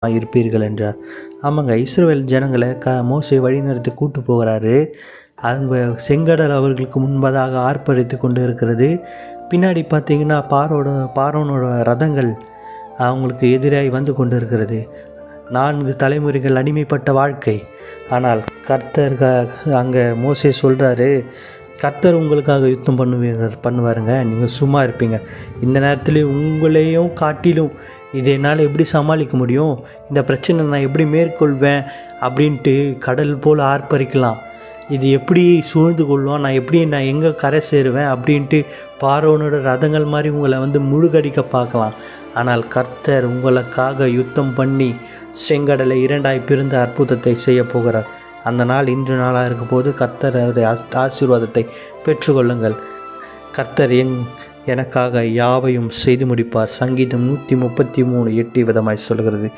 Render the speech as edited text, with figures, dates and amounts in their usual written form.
இருப்பீர்கள் என்றார். ஆமாங்க, இஸ்ரவேல் ஜனங்களை மோசே வழிநடத்தி கூட்டு போகிறாரு. அவங்க செங்கடல் அவர்களுக்கு முன்பதாக ஆர்ப்பரித்து கொண்டு இருக்கிறது. பின்னாடி பார்த்தீங்கன்னா பார்வோனோட ரதங்கள் அவங்களுக்கு எதிராக வந்து கொண்டு இருக்கிறது. 4 தலைமுறைகள் அடிமைப்பட்ட வாழ்க்கை. ஆனால் கர்த்தர் அங்கே மோசே சொல்கிறாரு, கர்த்தர் உங்களுக்காக யுத்தம் பண்ணுவாருங்க, நீங்கள் சும்மா இருப்பீங்க. இந்த நேரத்தில் உங்களையும் காட்டிலும் இதை என்னால் எப்படி சமாளிக்க முடியும், இந்த பிரச்சனை நான் எப்படி மேற்கொள்வேன் அப்படின்ட்டு கடல் போல் ஆர்ப்பரிக்கலாம். இது எப்படி சூழ்ந்து கொள்வோம், நான் எங்கே கரை சேருவேன் அப்படின்ட்டு பார்வோனோட ரதங்கள் மாதிரி உங்களை முழுகடிக்க பார்க்கலாம். ஆனால் கர்த்தர் உங்களுக்காக யுத்தம் பண்ணி செங்கடலை 2ஆய் பிரிந்த அற்புதத்தை செய்ய போகிறார். அந்த நாள் இன்று நாளாக இருக்கும் போது கர்த்தருடைய ஆசீர்வாதத்தை பெற்றுக்கொள்ளுங்கள். கர்த்தர் எனக்காக யாவையும் செய்து முடிப்பார். சங்கீதம் 133:8 விதமாய் சொல்கிறது.